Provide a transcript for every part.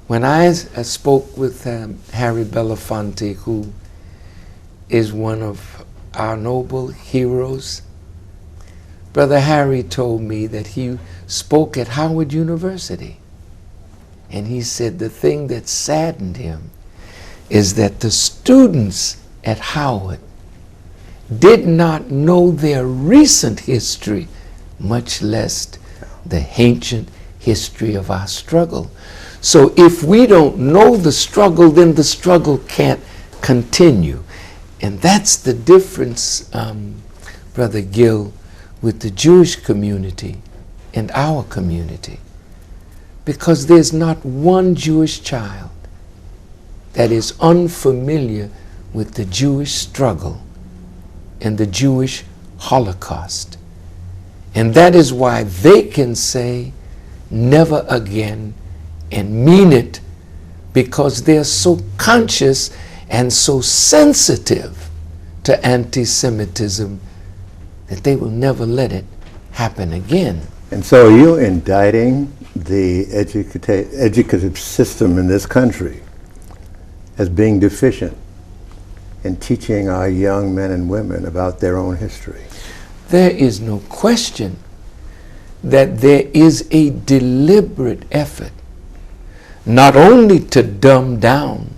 When I spoke with Harry Belafonte, who is one of our noble heroes, Brother Harry told me that he spoke at Howard University. And he said the thing that saddened him is that the students at Howard did not know their recent history, much less the ancient history of our struggle. So if we don't know the struggle, then the struggle can't continue. And that's the difference, Brother Gil, with the Jewish community and our community. Because there's not one Jewish child that is unfamiliar with the Jewish struggle and the Jewish Holocaust. And that is why they can say, never again, and mean it, because they're so conscious and so sensitive to anti-Semitism that they will never let it happen again. And so are you indicting the educative system in this country as being deficient in teaching our young men and women about their own history? There is no question that there is a deliberate effort not only to dumb down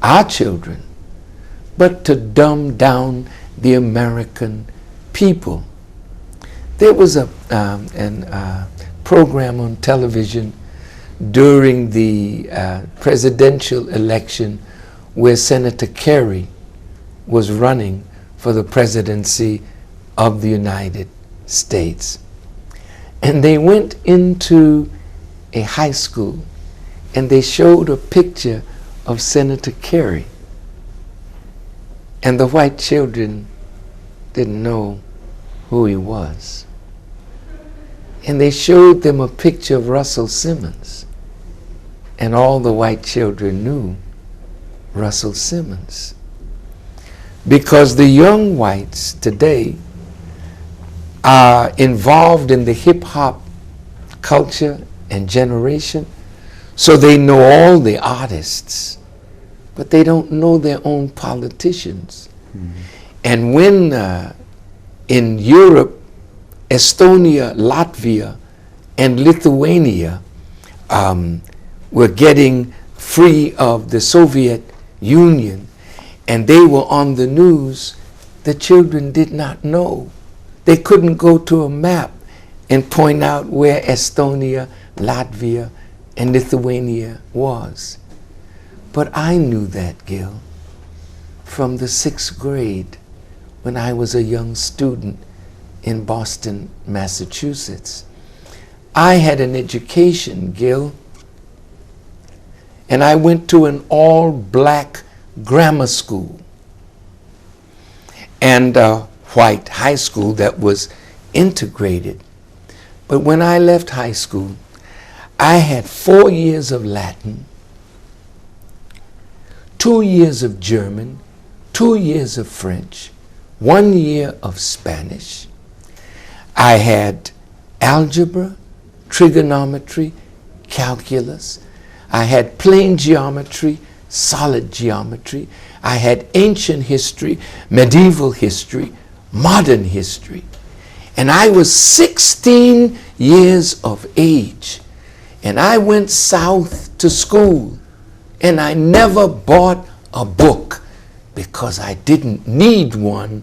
our children, but to dumb down the American people. There was a program on television during the presidential election where Senator Kerry was running for the presidency of the United States. And they went into a high school and they showed a picture of Senator Kerry. And the white children didn't know who he was. And they showed them a picture of Russell Simmons. And all the white children knew Russell Simmons. Because the young whites today are involved in the hip-hop culture and generation, so they know all the artists, but they don't know their own politicians. Mm-hmm. And when in Europe, Estonia, Latvia, and Lithuania were getting free of the Soviet Union, and they were on the news, the children did not know. They couldn't go to a map and point out where Estonia, Latvia, and Lithuania was. But I knew that, Gil, from the 6th grade when I was a young student in Boston, Massachusetts. I had an education, Gil, and I went to an all-black grammar school and a white high school that was integrated. But when I left high school, I had 4 years of Latin, 2 years of German, 2 years of French, 1 year of Spanish. I had algebra, trigonometry, calculus. I had plane geometry, solid geometry. I had ancient history, medieval history, modern history. And I was 16 years of age. And I went south to school. And I never bought a book because I didn't need one.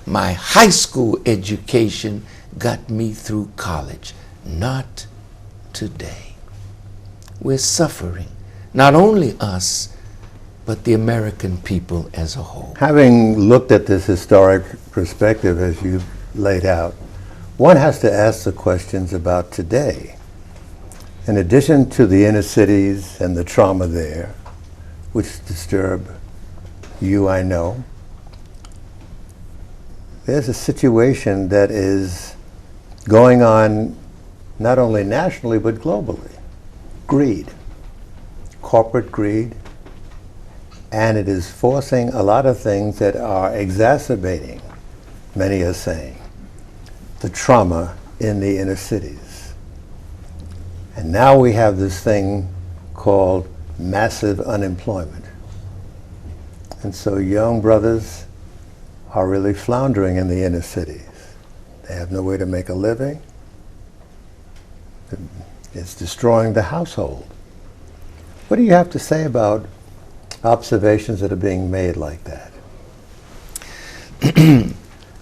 My high school education got me through college. Not today. We're suffering. Not only us, but the American people as a whole. Having looked at this historic perspective as you laid out, one has to ask the questions about today. In addition to the inner cities and the trauma there, which disturb you, I know, there's a situation that is going on not only nationally but globally. Greed, corporate greed, and it is forcing a lot of things that are exacerbating, many are saying, the trauma in the inner cities. And now we have this thing called massive unemployment. And so young brothers are really floundering in the inner cities. They have no way to make a living. It's destroying the household. What do you have to say about observations that are being made like that?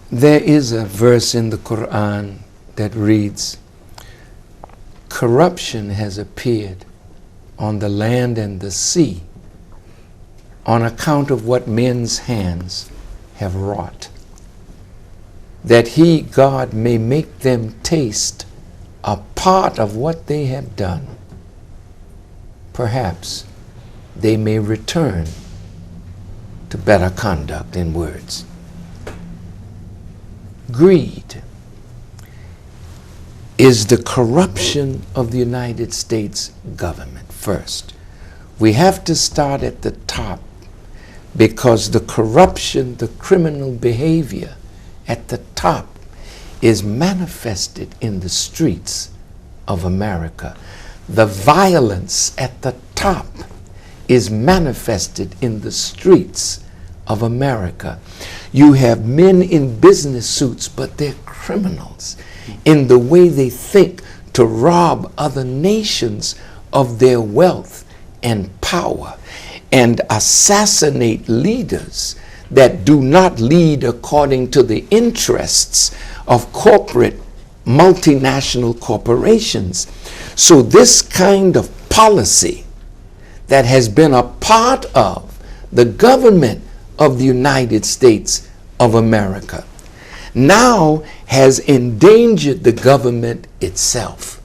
There is a verse in the Quran that reads, corruption has appeared on the land and the sea on account of what men's hands have wrought, that he, God, may make them taste a part of what they have done. Perhaps they may return to better conduct in words. Greed is the corruption of the United States government first. We have to start at the top, because the corruption, the criminal behavior at the top is manifested in the streets of America. The violence at the top is manifested in the streets of America. You have men in business suits, but they're criminals in the way they think to rob other nations of their wealth and power and assassinate leaders that do not lead according to the interests of corporate multinational corporations. So this kind of policy that has been a part of the government of the United States of America now has endangered the government itself,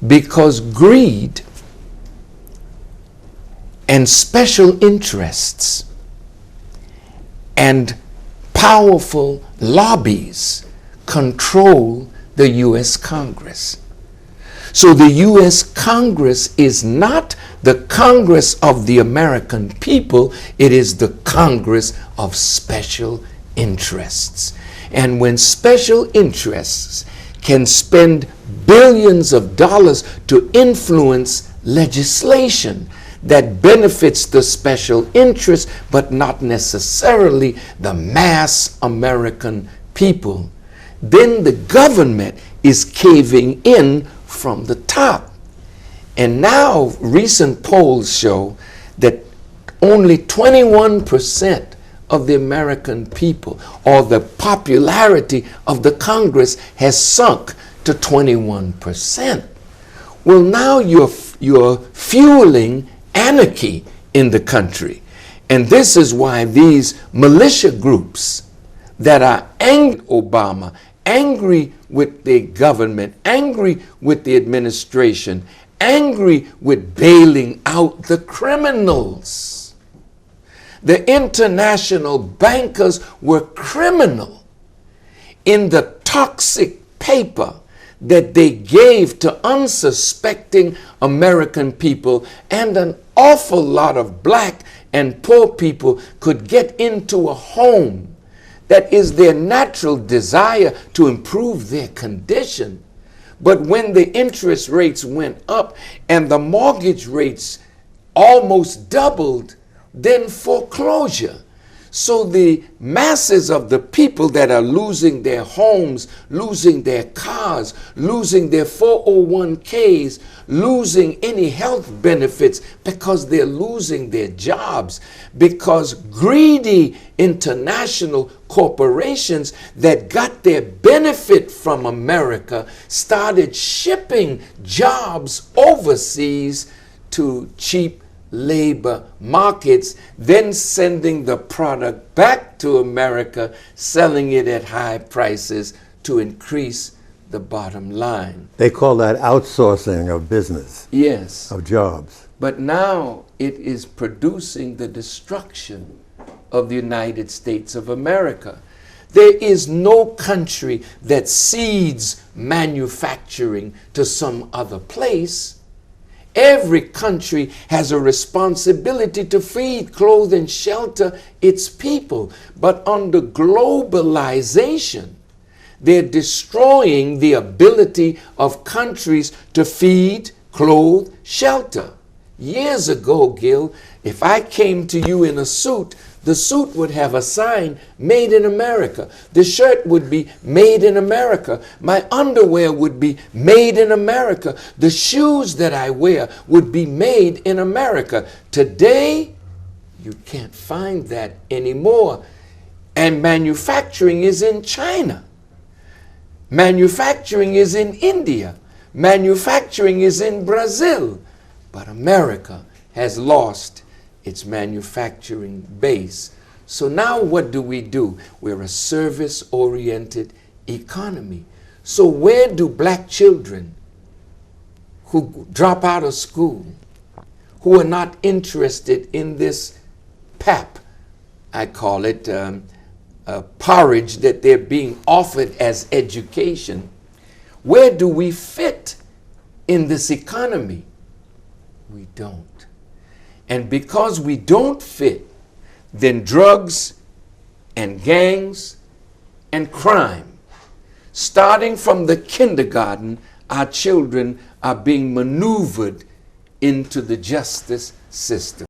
because greed and special interests and powerful lobbies control the U.S. Congress. So the U.S. Congress is not the Congress of the American people, it is the Congress of special interests. And when special interests can spend billions of dollars to influence legislation that benefits the special interest, but not necessarily the mass American people, then the government is caving in from the top. And now recent polls show that only 21% of the American people, or the popularity of the Congress, has sunk to 21%. Well, now you're fueling anarchy in the country. And this is why these militia groups that are angry with Obama, angry with the government, angry with the administration, angry with bailing out the criminals. The international bankers were criminal in the toxic paper that they gave to unsuspecting American people, and an awful lot of black and poor people could get into a home that is their natural desire to improve their condition. But when the interest rates went up and the mortgage rates almost doubled, then foreclosure. So the masses of the people that are losing their homes, losing their cars, losing their 401ks, losing any health benefits because they're losing their jobs, because greedy international corporations that got their benefit from America started shipping jobs overseas to cheap labor markets, then sending the product back to America, selling it at high prices to increase the bottom line. They call that outsourcing of business. Yes. Of jobs. But now it is producing the destruction of the United States of America. There is no country that cedes manufacturing to some other place. Every country has a responsibility to feed, clothe, and shelter its people. But under globalization, they're destroying the ability of countries to feed, clothe, shelter. Years ago, Gil, if I came to you in a suit, the suit would have a sign, made in America. The shirt would be made in America. My underwear would be made in America. The shoes that I wear would be made in America. Today, you can't find that anymore. And manufacturing is in China. Manufacturing is in India. Manufacturing is in Brazil. But America has lost its manufacturing base. So now what do? We're a service-oriented economy. So where do black children who drop out of school, who are not interested in this pap, I call it, porridge that they're being offered as education, where do we fit in this economy? We don't. And because we don't fit, then drugs and gangs and crime, starting from the kindergarten, our children are being maneuvered into the justice system.